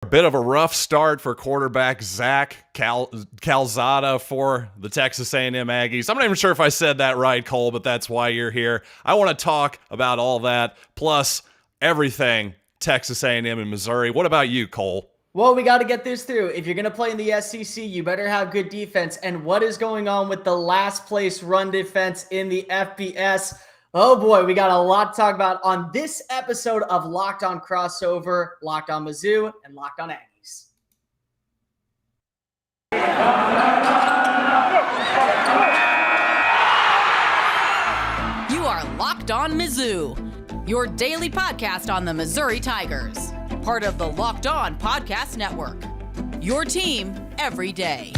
A bit of a rough start for quarterback Zach Calzada for the Texas A&M Aggies. I'm not even sure if I said that right, Cole, but that's why you're here. I want to talk about all that, plus everything Texas A&M and Missouri. What about you, Cole? Well, we got to get this through. If you're going to play in the SEC, you better have good defense. And what is going on with the last place run defense in the FBS? Oh boy, we got a lot to talk about on this episode of Locked On Crossover, Locked On Mizzou, and Locked On Aggies. You are Locked On Mizzou, your daily podcast on the Missouri Tigers, part of the Locked On Podcast Network. Your team every day.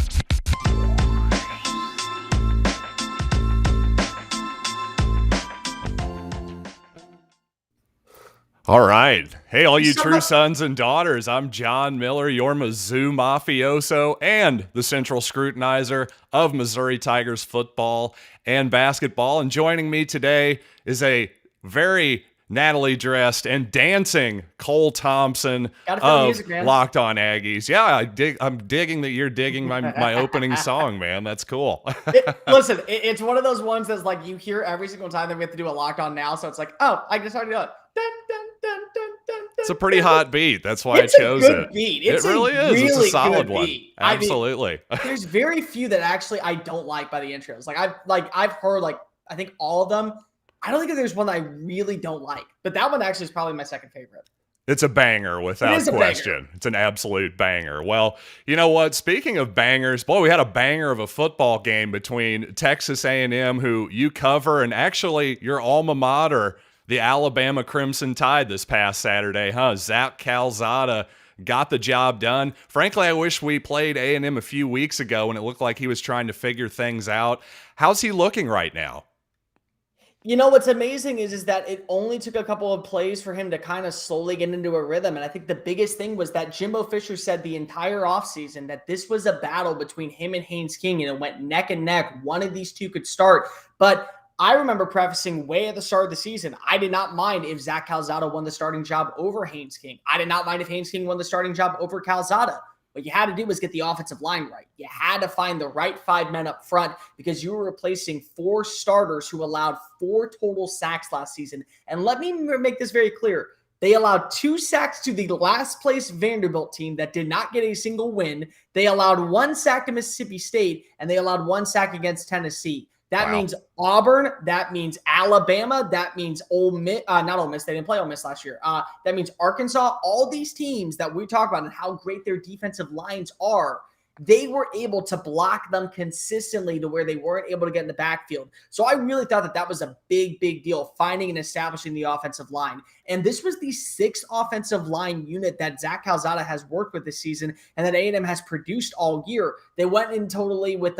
All right. Hey, all you true sons and daughters, I'm John Miller, your Mizzou mafioso and the central scrutinizer of Missouri Tigers football and basketball. And joining me today is a very Natalie-dressed and dancing Cole Thompson of music, Locked On Aggies. Yeah, I'm digging that you're digging my opening song, man. That's cool. Listen, it's one of those ones that's like you hear every single time that we have to do a Locked On now. So it's like, oh, I just already do it. It's a pretty hot beat. That's why I chose it. Beat. It really is. It's a solid one. Absolutely. I mean, there's very few that actually I don't like by the intros. I've heard I think all of them. I don't think there's one that I really don't like, but that one actually is probably my second favorite. It's a banger without question. It's an absolute banger. Well, you know what? Speaking of bangers, boy, we had a banger of a football game between Texas A&M, who you cover, and actually your alma mater, the Alabama Crimson Tide, this past Saturday, huh? Zach Calzada got the job done. Frankly, I wish we played A&M a few weeks ago when it looked like he was trying to figure things out. How's he looking right now? You know, what's amazing is that it only took a couple of plays for him to kind of slowly get into a rhythm. And I think the biggest thing was that Jimbo Fisher said the entire offseason that this was a battle between him and Haynes King, and it went neck and neck. One of these two could start. But I remember prefacing way at the start of the season, I did not mind if Zach Calzada won the starting job over Haynes King. I did not mind if Haynes King won the starting job over Calzada. What you had to do was get the offensive line right. You had to find the right 5 men up front because you were replacing 4 starters who allowed 4 total sacks last season. And let me make this very clear. They allowed 2 sacks to the last place Vanderbilt team that did not get a single win. They allowed 1 sack to Mississippi State, and they allowed 1 sack against Tennessee. That means Auburn. That means Alabama. That means Ole Miss. Not Ole Miss. They didn't play Ole Miss last year. That means Arkansas. All these teams that we talk about and how great their defensive lines are, they were able to block them consistently to where they weren't able to get in the backfield. So I really thought that was a big, big deal, finding and establishing the offensive line. And this was the 6th offensive line unit that Zach Calzada has worked with this season and that A&M has produced all year. They went in totally with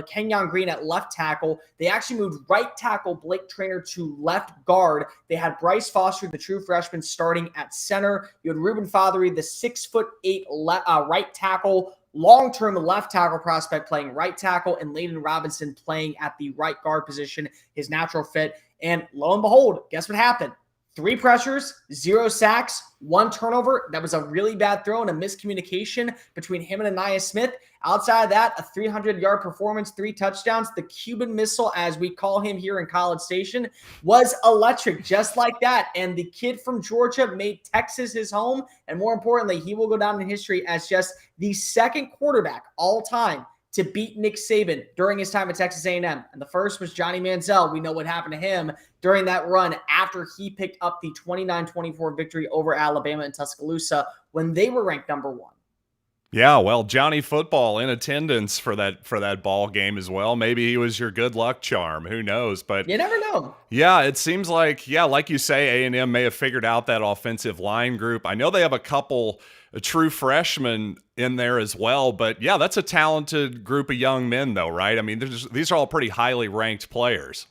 Kenyon Green at left tackle. They actually moved right tackle Blake Traynor to left guard. They had Bryce Foster, the true freshman, starting at center. You had Ruben Fothery, the 6'8" right tackle, long-term left tackle prospect playing right tackle, and Layden Robinson playing at the right guard position, his natural fit. And lo and behold, guess what happened? 3 pressures, 0 sacks, 1 turnover. That was a really bad throw and a miscommunication between him and Anaya Smith. Outside of that, a 300-yard performance, 3 touchdowns. The Cuban Missile, as we call him here in College Station, was electric, just like that. And the kid from Georgia made Texas his home. And more importantly, he will go down in history as just the 2nd quarterback all time to beat Nick Saban during his time at Texas A&M. And the first was Johnny Manziel. We know what happened to him during that run after he picked up the 29-24 victory over Alabama in Tuscaloosa when they were ranked number 1. Yeah, well, Johnny Football in attendance for that ball game as well. Maybe he was your good luck charm. Who knows? But you never know. Yeah, it seems like, like you say, A&M may have figured out that offensive line group. I know they have a couple true freshmen in there as well, but yeah, that's a talented group of young men, though, right? I mean, these are all pretty highly ranked players.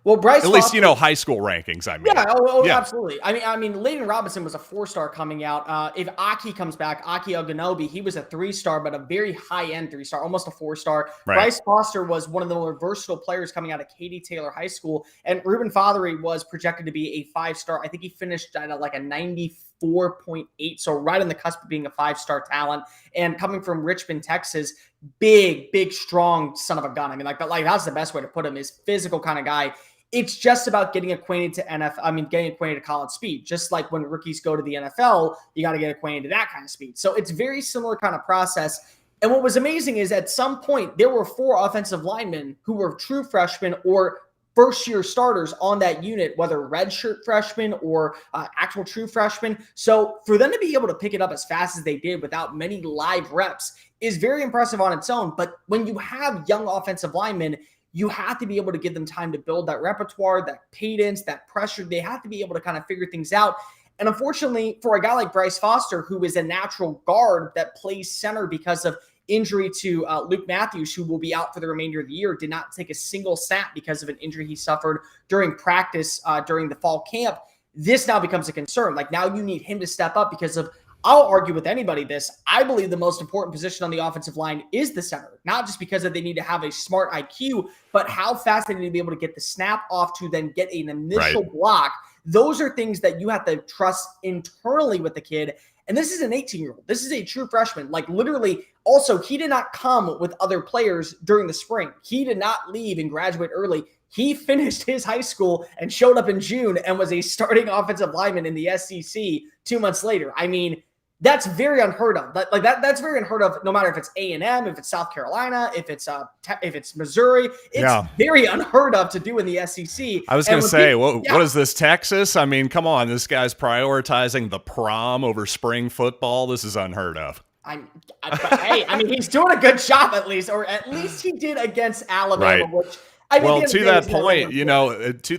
Well, Bryce, at least, high school rankings, I mean. Yeah. Absolutely. I mean, Layden Robinson was a 4-star coming out. If Aki comes back, Aki Oganobi, he was a 3-star, but a very high-end 3-star, almost a 4-star. Right. Bryce Foster was one of the more versatile players coming out of Katy Taylor High School, and Ruben Fothery was projected to be a 5-star. I think he finished at like a 94 4.8. So right on the cusp of being a 5-star talent. And coming from Richmond, Texas, big, strong son of a gun. I mean, like that's the best way to put him, is physical kind of guy. It's just about getting acquainted to getting acquainted to college speed. Just like when rookies go to the NFL, you got to get acquainted to that kind of speed. So it's very similar kind of process. And what was amazing is at some point, there were 4 offensive linemen who were true freshmen or first-year starters on that unit, whether redshirt freshmen or actual true freshmen. So for them to be able to pick it up as fast as they did without many live reps is very impressive on its own. But when you have young offensive linemen, you have to be able to give them time to build that repertoire, that cadence, that pressure. They have to be able to kind of figure things out. And unfortunately, for a guy like Bryce Foster, who is a natural guard that plays center because of injury to Luke Matthews, who will be out for the remainder of the year, did not take a single snap because of an injury he suffered during practice during the fall camp. This now becomes a concern. Like, now you need him to step up because of, I'll argue with anybody this, I believe the most important position on the offensive line is the center, not just because they need to have a smart IQ, but how fast they need to be able to get the snap off to then get an initial block. Those are things that you have to trust internally with the kid. And this is an 18-year-old. This is a true freshman. Like, literally, also, he did not come with other players during the spring. He did not leave and graduate early. He finished his high school and showed up in June and was a starting offensive lineman in the SEC 2 months later. I mean, that's very unheard of. That's very unheard of. No matter if it's A&M, if it's South Carolina, if it's Missouri, it's very unheard of to do in the SEC. I was going to say, what is this, Texas? I mean, come on, this guy's prioritizing the prom over spring football. This is unheard of. Hey, I mean, he's doing a good job at least, or at least he did against Alabama, which. To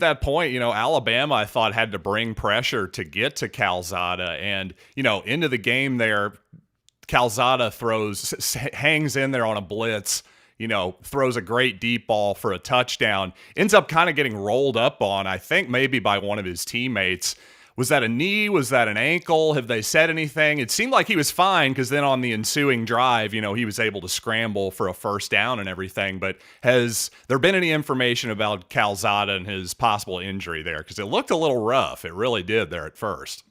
that point, Alabama, I thought, had to bring pressure to get to Calzada. And, into the game there, Calzada hangs in there on a blitz, throws a great deep ball for a touchdown, ends up kind of getting rolled up on, I think maybe by one of his teammates. Was that a knee? Was that an ankle? Have they said anything? It seemed like he was fine because then on the ensuing drive, he was able to scramble for a first down and everything. But has there been any information about Calzada and his possible injury there? Because it looked a little rough. It really did there at first.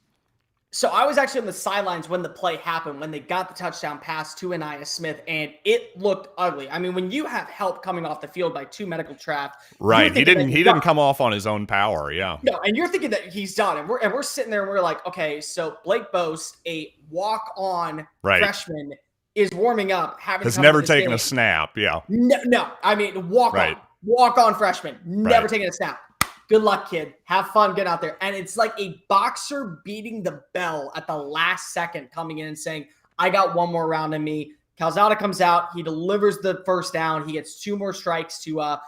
So I was actually on the sidelines when the play happened, when they got the touchdown pass to Anaya Smith, and it looked ugly. I mean, when you have help coming off the field by 2 medical staff, right? He didn't come off on his own power, yeah. No, and you're thinking that he's done, and we're sitting there and we're like, okay, so Blake Bose, a walk-on freshman, is warming up, has never taken a snap, yeah. No, I mean walk-on freshman, never taken a snap. Good luck, kid. Have fun getting out there. And it's like a boxer beating the bell at the last second, coming in and saying, I got one more round in me. Calzada comes out. He delivers the first down. He gets 2 more strikes to Jalen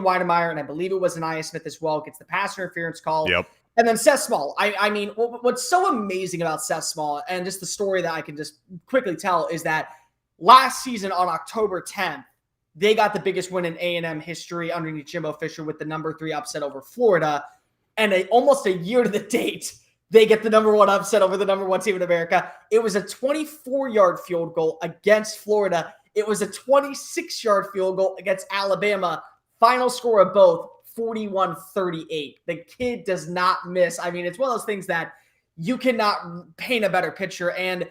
Weidemeyer, and I believe it was Anaya Smith as well. Gets the pass interference call. Yep. And then Seth Small. I mean, what's so amazing about Seth Small, and just the story that I can just quickly tell, is that last season on October 10th, they got the biggest win in A&M history underneath Jimbo Fisher with the number 3 upset over Florida. And almost a year to the date, they get the number 1 upset over the number 1 team in America. It was a 24-yard field goal against Florida. It was a 26-yard field goal against Alabama. Final score of both, 41-38. The kid does not miss. I mean, it's one of those things that you cannot paint a better picture. And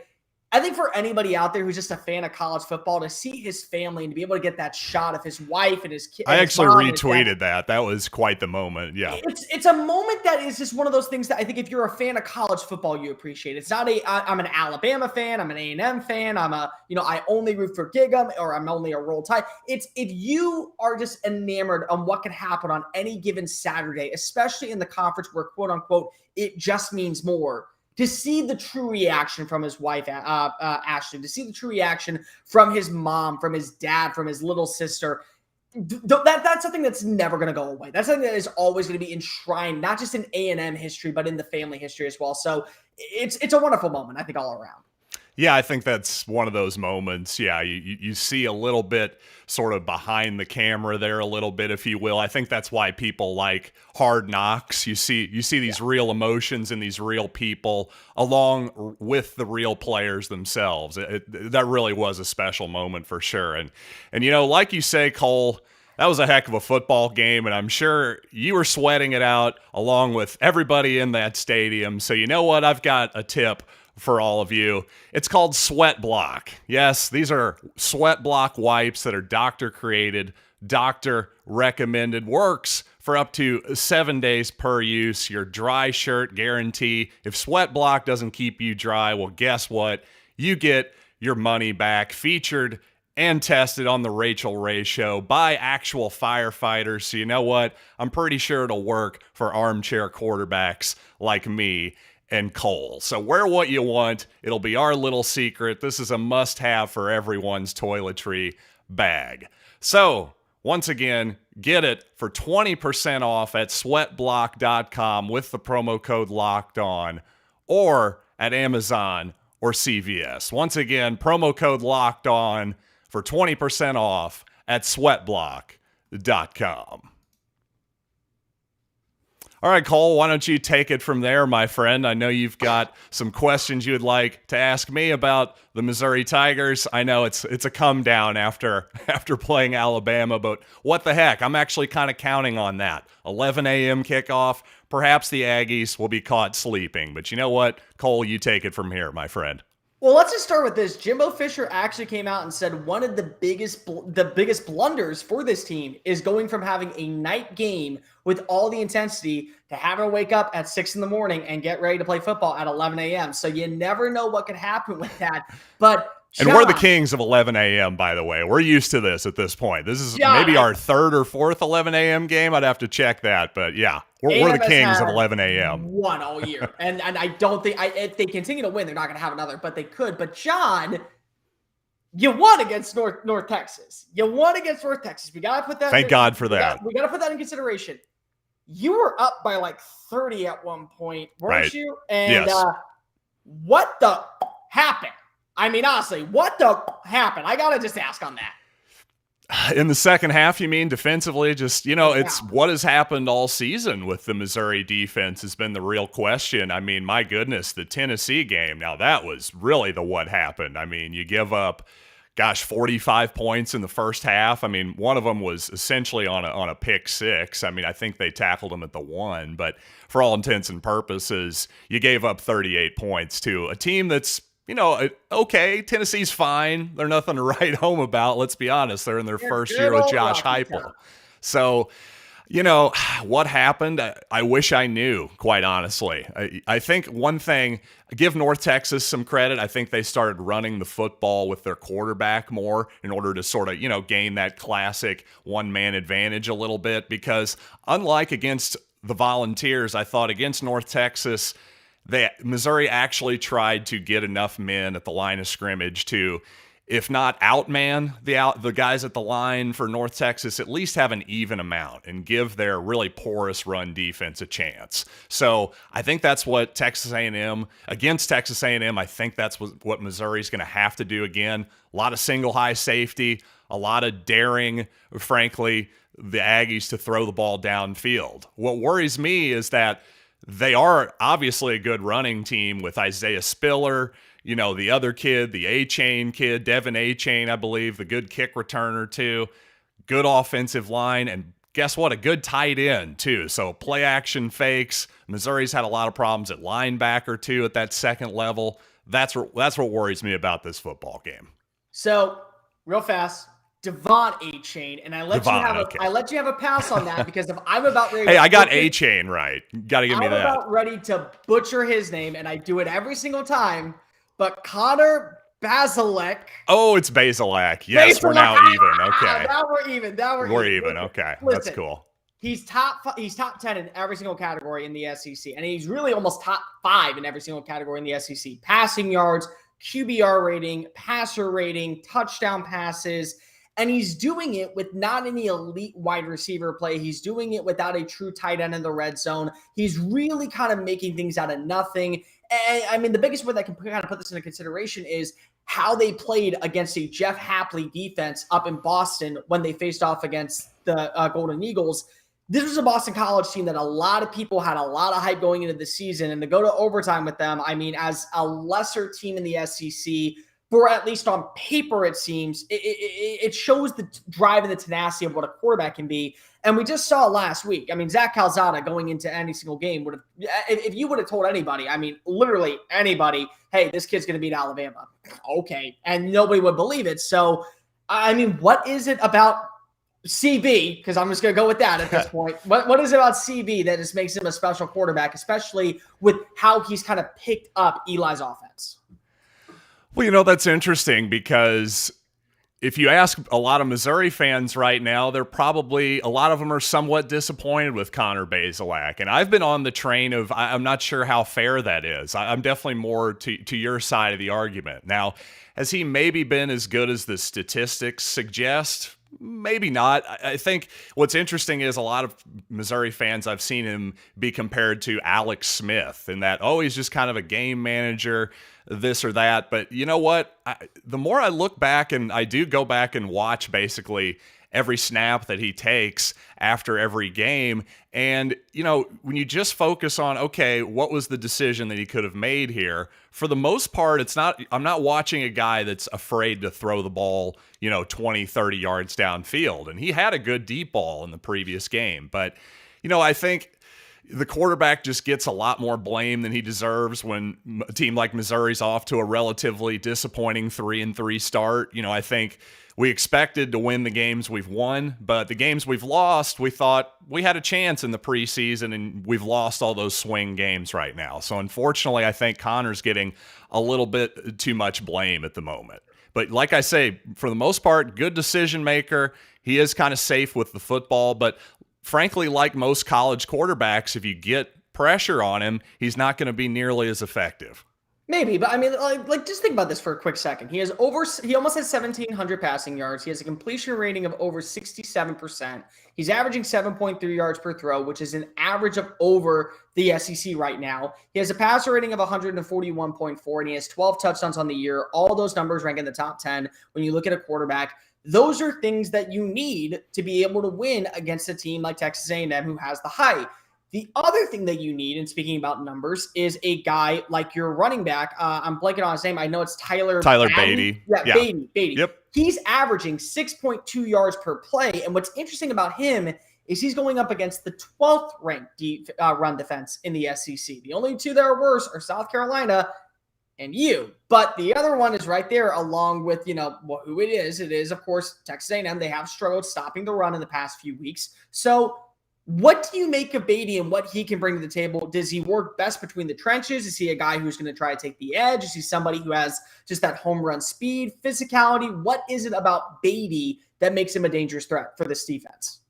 I think for anybody out there who's just a fan of college football, to see his family and to be able to get that shot of his wife and his kid. I actually retweeted that. That was quite the moment. Yeah. It's a moment that is just one of those things that I think if you're a fan of college football, you appreciate. It's not I'm an Alabama fan. I'm an A&M fan. I only root for Gig'em, or I'm only a Roll Tide. It's if you are just enamored on what can happen on any given Saturday, especially in the conference where, quote unquote, it just means more. To see the true reaction from his wife, Ashley, to see the true reaction from his mom, from his dad, from his little sister, that's something that's never going to go away. That's something that is always going to be enshrined, not just in A&M history, but in the family history as well. So it's a wonderful moment, I think, all around. Yeah, I think that's one of those moments. Yeah, you see a little bit sort of behind the camera there, a little bit, if you will. I think that's why people like Hard Knocks. You see these real emotions in these real people along with the real players themselves. That really was a special moment for sure. And like you say, Cole, That was a heck of a football game, and I'm sure you were sweating it out along with everybody in that stadium. So you know what? I've got a tip for all of you. It's called Sweat Block. Yes, these are Sweat Block wipes that are doctor-created, doctor-recommended, works for up to 7 days per use. Your dry shirt guarantee. If Sweat Block doesn't keep you dry, well, guess what? You get your money back. Featured and tested on the Rachel Ray Show by actual firefighters. So you know what? I'm pretty sure it'll work for armchair quarterbacks like me and Cole. So wear what you want. It'll be our little secret. This is a must-have for everyone's toiletry bag. So once again, get it for 20% off at sweatblock.com with the promo code LOCKEDON, or at Amazon or CVS. Once again, promo code LOCKEDON for 20% off at sweatblock.com. All right, Cole, why don't you take it from there, my friend? I know you've got some questions you would like to ask me about the Missouri Tigers. I know it's a come down after playing Alabama, but what the heck? I'm actually kind of counting on that. 11 a.m. kickoff. Perhaps the Aggies will be caught sleeping. But you know what? Cole, you take it from here, my friend. Well, let's just start with this. Jimbo Fisher actually came out and said one of the biggest blunders for this team is going from having a night game with all the intensity to having to wake up at 6 a.m. and get ready to play football at 11 a.m. So you never know what could happen with that. But and we're the kings of 11 a.m., by the way. We're used to this at this point. This is maybe our third or fourth 11 a.m. game. I'd have to check that. But yeah, we're the kings of 11 a.m. One all year. and I don't think, if they continue to win, they're not going to have another, but they could. But John, you won against North Texas. You won against North Texas. We got to put that. Thank God for that. We got to put that in consideration. You were up by like 30 at one point, weren't you? And yes. What the happened? I mean, honestly, what the happened? I got to just ask on that. In the second half, you mean defensively? Just, it's what has happened all season with the Missouri defense has been the real question. I mean, my goodness, the Tennessee game, now that was really the what happened. I mean, you give up, 45 points in the first half. I mean, one of them was essentially on a pick six. I mean, I think they tackled him at the one, but for all intents and purposes, you gave up 38 points to a team that's, okay, Tennessee's fine. They're nothing to write home about. Let's be honest. They're in their first year with Josh Heupel. So, what happened? I wish I knew, quite honestly. I think one thing, give North Texas some credit. I think they started running the football with their quarterback more in order to sort of, gain that classic one-man advantage a little bit, because unlike against the Volunteers, I thought against North Texas, Missouri actually tried to get enough men at the line of scrimmage to, if not outman the guys at the line for North Texas, at least have an even amount and give their really porous run defense a chance. So I think that's what Texas A&M, against Texas A&M, I think that's what Missouri's going to have to do again. A lot of single high safety, a lot of daring, frankly, the Aggies to throw the ball downfield. What worries me is that they are obviously a good running team with Isaiah Spiller, the other kid, the A-Chain kid, Devin A-Chain, I believe, the good kick returner too, good offensive line, and guess what? A good tight end too. So play action fakes. Missouri's had a lot of problems at linebacker too at that second level. That's what worries me about this football game. So real fast, Devon A-Chain, and I let you have a pass on that because if I'm about ready. Hey, I got A-Chain right. Got to give me that. I'm about ready to butcher his name, and I do it every single time. But Connor Bazelak. Oh, it's Bazelak. Yes, we're now even. Okay. Now we're even. We're even. Okay, listen, that's cool. He's top 10 in every single category in the SEC, and he's really almost top 5 in every single category in the SEC. Passing yards, QBR rating, passer rating, touchdown passes. And he's doing it with not any elite wide receiver play. He's doing it without a true tight end in the red zone. He's really kind of making things out of nothing. And I mean, the biggest way that can kind of put this into consideration is how they played against a Jeff Hapley defense up in Boston when they faced off against the Golden Eagles. This was a Boston College team that a lot of people had a lot of hype going into the season. And to go to overtime with them, I mean, as a lesser team in the SEC, for at least on paper, it seems, it shows the drive and the tenacity of what a quarterback can be. And we just saw last week. I mean, Zach Calzada going into any single game would have, if you would have told anybody, I mean, literally anybody, hey, this kid's going to beat Alabama. Okay. And nobody would believe it. So, I mean, what is it about CB, because I'm just going to go with that at this point. What is it about CB that just makes him a special quarterback, especially with how he's kind of picked up Eli's offense? Well, that's interesting because if you ask a lot of Missouri fans right now, they're probably, a lot of them are somewhat disappointed with Connor Bazelak. And I've been on the train of, I'm not sure how fair that is. I'm definitely more to your side of the argument. Now, has he maybe been as good as the statistics suggest? Maybe not. I think what's interesting is a lot of Missouri fans, I've seen him be compared to Alex Smith in that, he's just kind of a game manager, this or that. But you know what? The more I look back, and I do go back and watch basically every snap that he takes after every game. And, when you just focus on, okay, what was the decision that he could have made here? For the most part, I'm not watching a guy that's afraid to throw the ball, 20, 30 yards downfield. And he had a good deep ball in the previous game. But, I think the quarterback just gets a lot more blame than he deserves when a team like Missouri's off to a relatively disappointing 3-3 start. I think we expected to win the games we've won, but the games we've lost, we thought we had a chance in the preseason, and we've lost all those swing games right now. So unfortunately, I think Connor's getting a little bit too much blame at the moment. But like I say, for the most part, good decision maker. He is kind of safe with the football, but frankly, like most college quarterbacks, if you get pressure on him, he's not going to be nearly as effective. Maybe, but I mean, like just think about this for a quick second. He almost has 1,700 passing yards. He has a completion rating of over 67%. He's averaging 7.3 yards per throw, which is an average of over the SEC right now. He has a passer rating of 141.4, and he has 12 touchdowns on the year. All those numbers rank in the top 10 when you look at a quarterback. Those are things that you need to be able to win against a team like Texas A&M who has the height. The other thing that you need, and speaking about numbers, is a guy like your running back. I'm blanking on his name. I know it's Tyler Beatty. Yeah, Beatty. Yep. He's averaging 6.2 yards per play. And what's interesting about him is he's going up against the 12th ranked run defense in the SEC. The only two that are worse are South Carolina and you. But the other one is right there along with, who it is. It is, of course, Texas A&M. They have struggled stopping the run in the past few weeks. So what do you make of Beatty and what he can bring to the table? Does he work best between the trenches? Is he a guy who's going to try to take the edge? Is he somebody who has just that home run speed, physicality? What is it about Beatty that makes him a dangerous threat for this defense?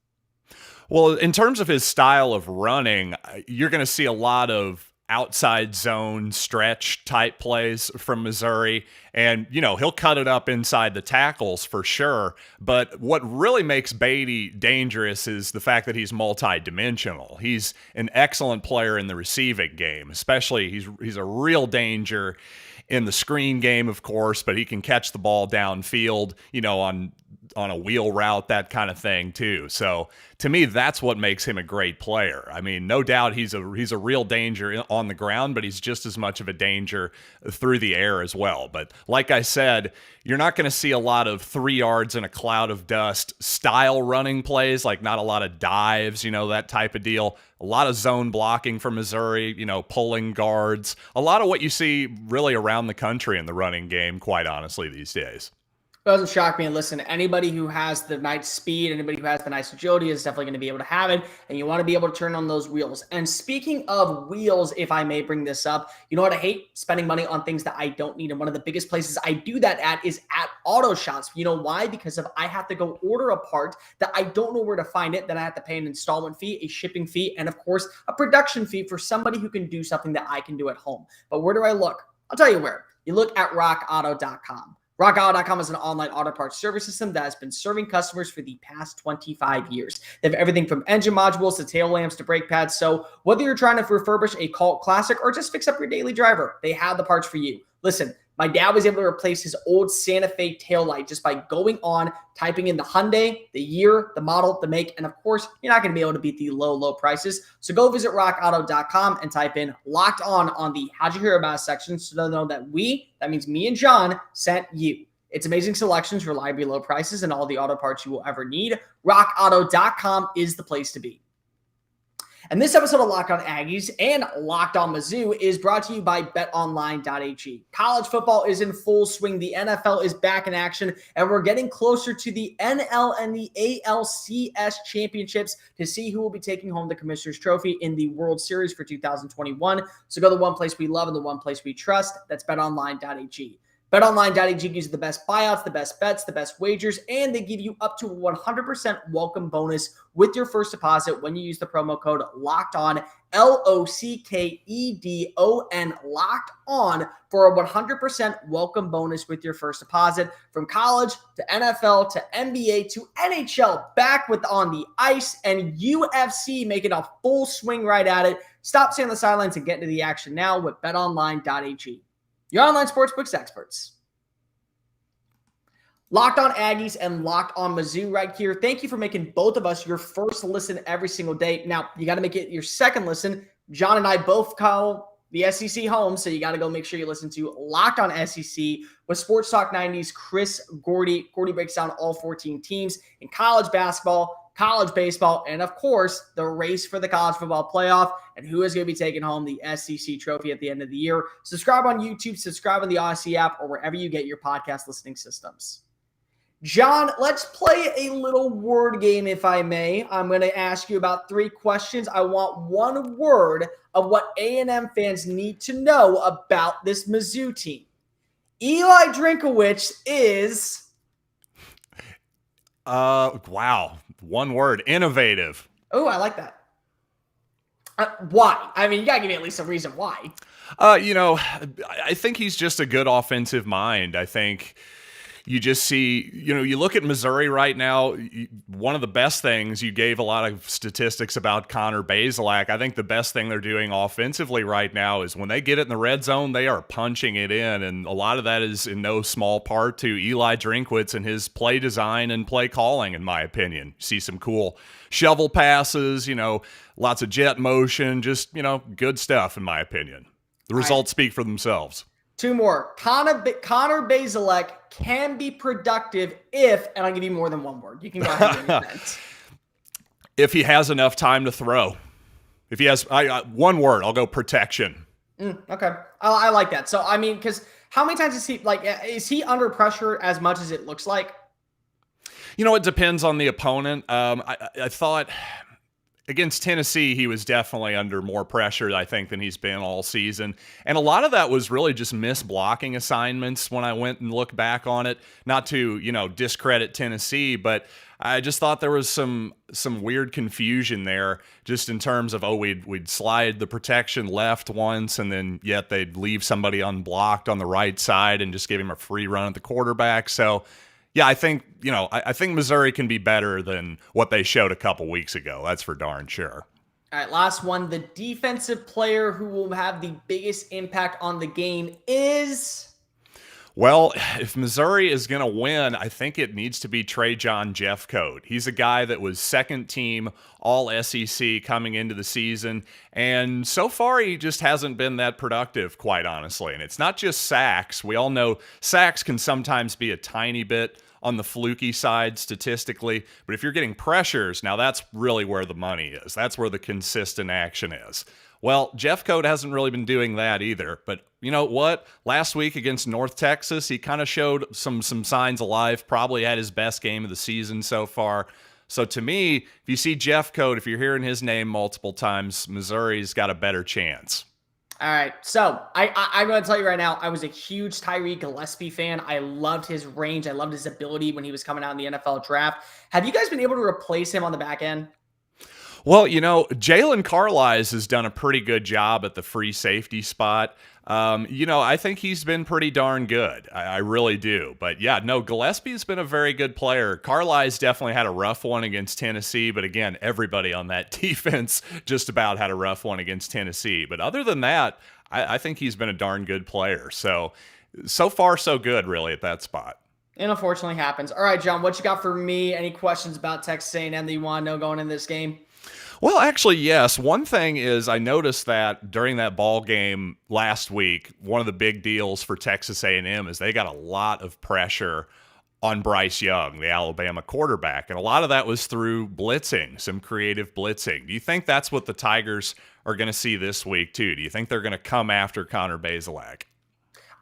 Well, in terms of his style of running, you're going to see a lot of outside zone stretch type plays from Missouri. And, he'll cut it up inside the tackles for sure. But what really makes Beatty dangerous is the fact that he's multi-dimensional. He's an excellent player in the receiving game, especially he's a real danger in the screen game, of course, but he can catch the ball downfield, on a wheel route, that kind of thing too. So to me, that's what makes him a great player. I mean, no doubt he's a real danger on the ground, but he's just as much of a danger through the air as well. But like I said, you're not going to see a lot of 3 yards in a cloud of dust style running plays, like not a lot of dives, that type of deal. A lot of zone blocking from Missouri, pulling guards, a lot of what you see really around the country in the running game, quite honestly, these days. It doesn't shock me. And listen, anybody who has the nice speed, anybody who has the nice agility is definitely going to be able to have it. And you want to be able to turn on those wheels. And speaking of wheels, if I may bring this up, you know what? I hate spending money on things that I don't need. And one of the biggest places I do that at is at auto shops. You know why? Because if I have to go order a part that I don't know where to find it, then I have to pay an installment fee, a shipping fee, and of course, a production fee for somebody who can do something that I can do at home. But where do I look? I'll tell you where. You look at rockauto.com. RockAuto.com is an online auto parts service system that has been serving customers for the past 25 years. They have everything from engine modules to tail lamps to brake pads. So whether you're trying to refurbish a cult classic or just fix up your daily driver, they have the parts for you. Listen, My dad was able to replace his old Santa Fe taillight just by going on, typing in the Hyundai, the year, the model, the make, and of course, you're not going to be able to beat the low prices. So go visit rockauto.com and type in Locked On the How'd You Hear About Us section so they'll know that that means me and John, sent you. It's amazing selections, reliably low prices, and all the auto parts you will ever need. rockauto.com is the place to be. And this episode of Locked On Aggies and Locked On Mizzou is brought to you by betonline.ag. College football is in full swing. The NFL is back in action, and we're getting closer to the NL and the ALCS championships to see who will be taking home the Commissioner's Trophy in the World Series for 2021. So go to the one place we love and the one place we trust. That's betonline.ag. BetOnline.ag gives you the best buyouts, the best bets, the best wagers, and they give you up to a 100% welcome bonus with your first deposit when you use the promo code LOCKEDON, LOCKEDON, Locked On, for a 100% welcome bonus with your first deposit. From college to NFL to NBA to NHL, back with On the Ice and UFC making a full swing right at it. Stop staying on the sidelines and get into the action now with BetOnline.ag. Your online sportsbooks experts. Locked On Aggies and Locked On Mizzou right here. Thank you for making both of us your first listen every single day. Now, you got to make it your second listen. John and I both call the SEC home, so you got to go make sure you listen to Locked On SEC with Sports Talk 90's Chris Gordy. Gordy breaks down all 14 teams in college basketball, college baseball, and of course, the race for the college football playoff and who is going to be taking home the SEC trophy at the end of the year. Subscribe on YouTube, subscribe on the Odyssey app, or wherever you get your podcast listening systems. John, let's play a little word game, if I may. I'm going to ask you about 3 questions. I want one word of what A&M fans need to know about this Mizzou team. Eli Drinkowitz is... Wow. One word. Innovative. Oh, I like that. Why? I mean, you got to give me at least a reason why. I think he's just a good offensive mind. I think you just see, you look at Missouri right now, one of the best things, you gave a lot of statistics about Connor Bazelak. I think the best thing they're doing offensively right now is when they get it in the red zone, they are punching it in. And a lot of that is in no small part to Eli Drinkowitz and his play design and play calling, in my opinion. You see some cool shovel passes, lots of jet motion, just, good stuff, in my opinion. The results speak for themselves. 2 more. Connor Bazelak can be productive if, and I'll give you more than one word. You can go ahead and invent. If he has enough time to throw. If he has one word, I'll go protection. Okay. I like that. So, I mean, because how many times is he under pressure as much as it looks like? It depends on the opponent. I thought against Tennessee, he was definitely under more pressure, I think, than he's been all season. And a lot of that was really just missed-blocking assignments when I went and looked back on it. Not to, discredit Tennessee, but I just thought there was some weird confusion there just in terms of, we'd slide the protection left once, and then yet they'd leave somebody unblocked on the right side and just give him a free run at the quarterback. So, yeah, I think, I think Missouri can be better than what they showed a couple weeks ago. That's for darn sure. All right, last one. The defensive player who will have the biggest impact on the game is... Well, if Missouri is going to win, I think it needs to be Trajan Jeffcoat. He's a guy that was second team All-SEC coming into the season, and so far he just hasn't been that productive, quite honestly. And it's not just sacks. We all know sacks can sometimes be a tiny bit on the fluky side statistically, but if you're getting pressures, now that's really where the money is. That's where the consistent action is. Well, Jeffcoat hasn't really been doing that either, but you know what? Last week against North Texas, he kind of showed some signs of life, probably had his best game of the season so far. So to me, if you see Jeffcoat, if you're hearing his name multiple times, Missouri's got a better chance. All right, so I'm going to tell you right now, I was a huge Tyree Gillespie fan. I loved his range. I loved his ability when he was coming out in the NFL draft. Have you guys been able to replace him on the back end? Well, Jalen Carlisle has done a pretty good job at the free safety spot. I think he's been pretty darn good. I really do. But yeah, no, Gillespie's been a very good player. Carlisle's definitely had a rough one against Tennessee. But again, everybody on that defense just about had a rough one against Tennessee. But other than that, I think he's been a darn good player. So so far so good, really, at that spot. It unfortunately happens. All right, John, what you got for me? Any questions about Texas A&M that you want to know going in this game? Well, actually, yes. One thing is I noticed that during that ball game last week, one of the big deals for Texas A&M is they got a lot of pressure on Bryce Young, the Alabama quarterback. And a lot of that was through blitzing, some creative blitzing. Do you think that's what the Tigers are going to see this week, too? Do you think they're going to come after Connor Bazelak?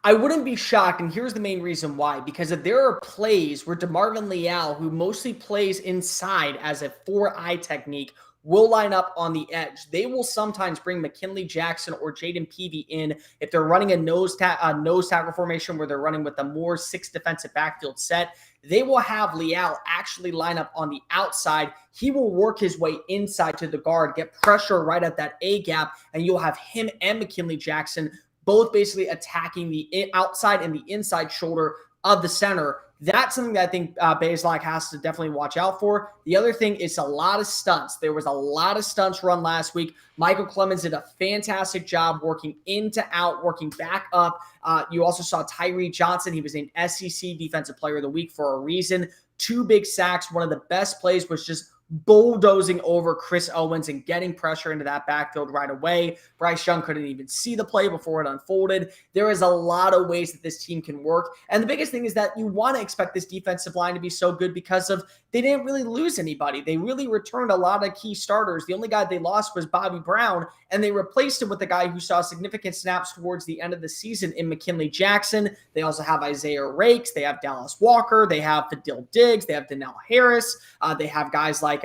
I wouldn't be shocked, and here's the main reason why. Because if there are plays where DeMarvin Leal, who mostly plays inside as a 4-eye technique, will line up on the edge. They will sometimes bring McKinley Jackson or Jayden Peavey in if they're running a nose tackle formation where they're running with a more 6 defensive backfield set. They will have Leal actually line up on the outside. He will work his way inside to the guard, get pressure right at that A gap, and you'll have him and McKinley Jackson both basically attacking the outside and the inside shoulder of the center. That's something that I think Bazelak has to definitely watch out for. The other thing is a lot of stunts. There was a lot of stunts run last week. Michael Clemens did a fantastic job working in to out, working back up. You also saw Tyree Johnson. He was named SEC Defensive Player of the Week for a reason. 2 big sacks. One of the best plays was just bulldozing over Chris Owens and getting pressure into that backfield right away. Bryce Young couldn't even see the play before it unfolded. There is a lot of ways that this team can work. And the biggest thing is that you want to expect this defensive line to be so good because of they didn't really lose anybody. They really returned a lot of key starters. The only guy they lost was Bobby Brown, and they replaced him with the guy who saw significant snaps towards the end of the season in McKinley Jackson. They also have Isaiah Rakes. They have Dallas Walker. They have Fadil Diggs. They have Donnell Harris. They have guys like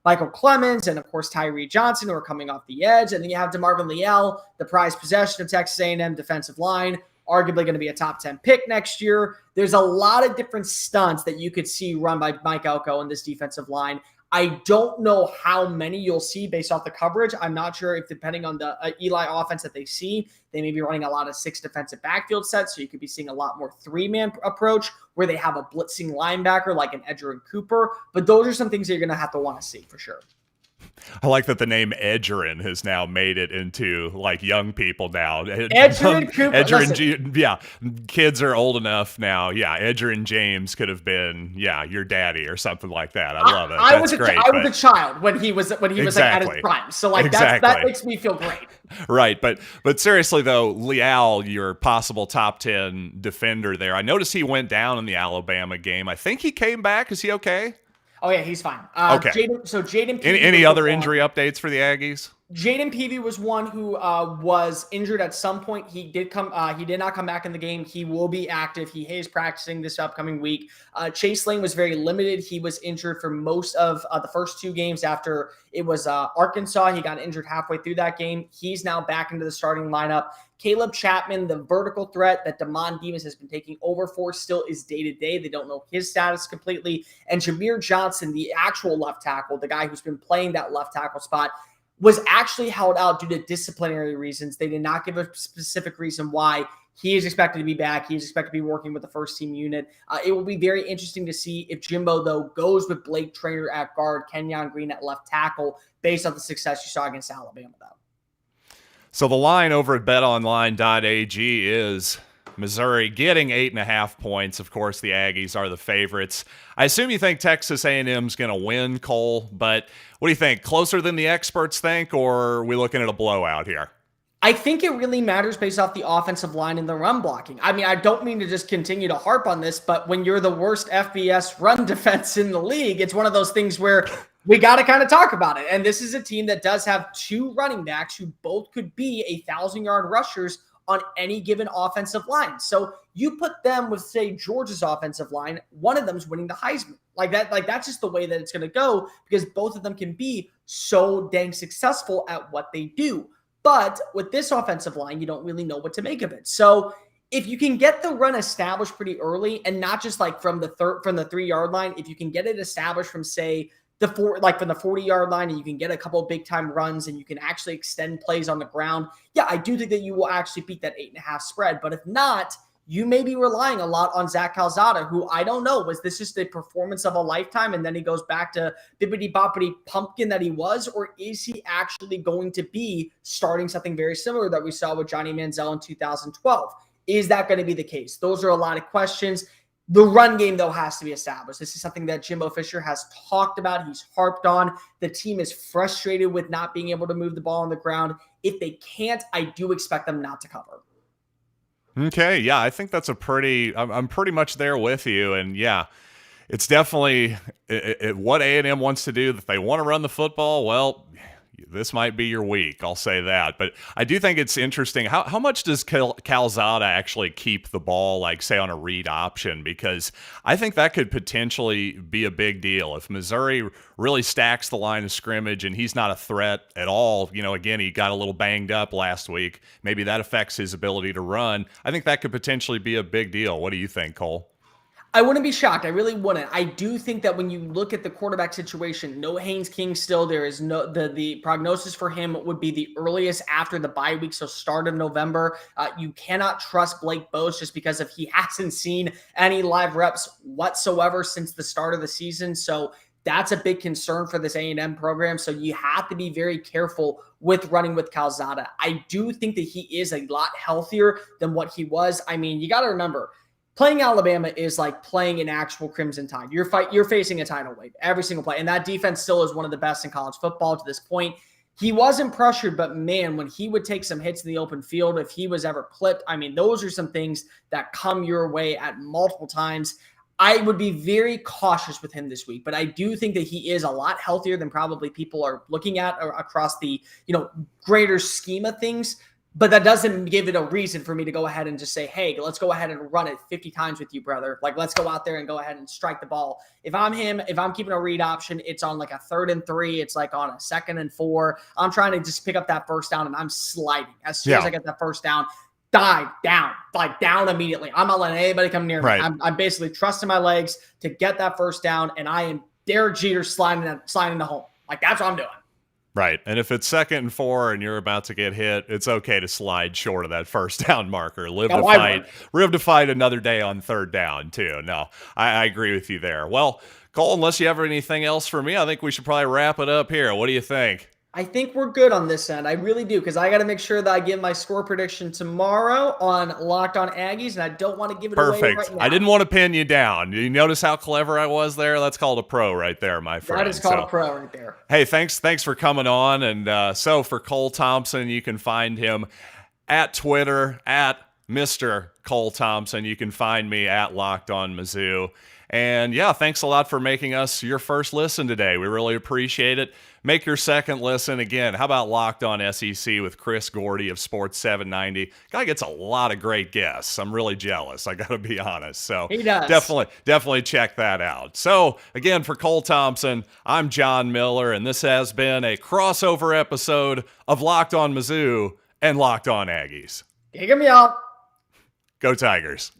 Michael Clemens and, of course, Tyree Johnson, who are coming off the edge. And then you have DeMarvin Leal, the prized possession of Texas A&M defensive line, arguably going to be a top 10 pick next year. There's a lot of different stunts that you could see run by Mike Elko in this defensive line. I don't know how many you'll see based off the coverage. I'm not sure if, depending on the Eli offense that they see, they may be running a lot of 6 defensive backfield sets. So you could be seeing a lot more 3-man approach where they have a blitzing linebacker like an Edgerrin Cooper. But those are some things that you're going to have to want to see for sure. I like that the name Edgerrin has now made it into like young people now. Edgerrin Cooper. Yeah, kids are old enough now. Yeah, Edgerrin James could have been your daddy or something like that. I love it. I was a child when he was like at his prime. So like that makes me feel great. Right, but seriously though, Leal, your possible top 10 defender there. I noticed he went down in the Alabama game. I think he came back. Is he okay? Oh, yeah, he's fine. Okay. Jayden Peavey. Any other injury updates for the Aggies? Jayden Peavey was one who was injured at some point. He did not come back in the game. He will be active. He is practicing this upcoming week. Chase Lane was very limited. He was injured for most of the first 2 games after it was Arkansas. He got injured halfway through that game. He's now back into the starting lineup. Caleb Chapman, the vertical threat that Damon Demas has been taking over for, still is day-to-day. They don't know his status completely. And Jameer Johnson, the actual left tackle, the guy who's been playing that left tackle spot, was actually held out due to disciplinary reasons. They did not give a specific reason why. He is expected to be back. He is expected to be working with the first team unit. It will be very interesting to see if Jimbo, though, goes with Blake Traynor at guard, Kenyon Green at left tackle, based on the success you saw against Alabama, though. So the line over at betonline.ag is Missouri getting 8.5 points. Of course, the Aggies are the favorites. I assume you think Texas A&M is going to win, Cole, but what do you think? Closer than the experts think, or are we looking at a blowout here? I think it really matters based off the offensive line and the run blocking. I mean, I don't mean to just continue to harp on this, but when you're the worst FBS run defense in the league, it's one of those things where we got to kind of talk about it. And this is a team that does have 2 running backs who both could be 1,000-yard rushers on any given offensive line. So you put them with, say, Georgia's offensive line, one of them's winning the Heisman. That's just the way that it's going to go because both of them can be so dang successful at what they do. But with this offensive line, you don't really know what to make of it. So if you can get the run established pretty early and not just like from the 3-yard line, if you can get it established from, say, from the 40-yard line, and you can get a couple of big-time runs and you can actually extend plays on the ground, yeah, I do think that you will actually beat that 8.5 spread. But if not, you may be relying a lot on Zach Calzada, who I don't know, was this just a performance of a lifetime and then he goes back to bippity-boppity pumpkin that he was, or is he actually going to be starting something very similar that we saw with Johnny Manziel in 2012? Is that going to be the case? Those are a lot of questions. The run game, though, has to be established. This is something that Jimbo Fisher has talked about. He's harped on. The team is frustrated with not being able to move the ball on the ground. If they can't, I do expect them not to cover. Okay, yeah, I think that's I'm pretty much there with you. And yeah, it's definitely what A&M wants to do. If they want to run the football, well, this might be your week. I'll say that. But I do think it's interesting. How much does Calzada actually keep the ball, like, say, on a read option? Because I think that could potentially be a big deal. If Missouri really stacks the line of scrimmage and he's not a threat at all, again, he got a little banged up last week. Maybe that affects his ability to run. I think that could potentially be a big deal. What do you think, Cole? I wouldn't be shocked. I really wouldn't. I do think that when you look at the quarterback situation, no Haynes King still. There is no the prognosis for him would be the earliest after the bye week, so start of November. You cannot trust Blake Bose just because he hasn't seen any live reps whatsoever since the start of the season. So that's a big concern for this A&M program. So you have to be very careful with running with Calzada. I do think that he is a lot healthier than what he was. I mean, you got to remember, playing Alabama is like playing an actual Crimson Tide. You're facing a tidal wave every single play. And that defense still is one of the best in college football to this point. He wasn't pressured, but man, when he would take some hits in the open field, if he was ever clipped, I mean, those are some things that come your way at multiple times. I would be very cautious with him this week, but I do think that he is a lot healthier than probably people are looking at across the, greater scheme of things. But that doesn't give it a reason for me to go ahead and just say, hey, let's go ahead and run it 50 times with you, brother. Like, let's go out there and go ahead and strike the ball. If I'm him, if I'm keeping a read option, it's on like a 3rd and 3. It's like on a 2nd and 4. I'm trying to just pick up that first down, and I'm sliding. As soon as I get that first down, dive down, like down immediately. I'm not letting anybody come near me. I'm basically trusting my legs to get that first down, and I am Derek Jeter sliding to home. Like, that's what I'm doing. Right. And if it's 2nd and 4 and you're about to get hit, it's okay to slide short of that first down marker. Live to fight another day on 3rd down, too. No, I agree with you there. Well, Cole, unless you have anything else for me, I think we should probably wrap it up here. What do you think? I think we're good on this end. I really do, because I got to make sure that I give my score prediction tomorrow on Locked On Aggies, and I don't want to give it away right now. I didn't want to pin you down. You notice how clever I was there? That's called a pro right there, my friend. That is called a pro right there. Hey, thanks for coming on. And so for Cole Thompson, you can find him at Twitter, at Mr. Cole Thompson. You can find me at Locked On Mizzou. And yeah, thanks a lot for making us your first listen today. We really appreciate it. Make your second listen again. How about Locked On SEC with Chris Gordy of Sports 790? Guy gets a lot of great guests. I'm really jealous, I got to be honest. So he does. Definitely check that out. So again, for Cole Thompson, I'm John Miller, and this has been a crossover episode of Locked On Mizzou and Locked On Aggies. Kick 'em, y'all. Go Tigers.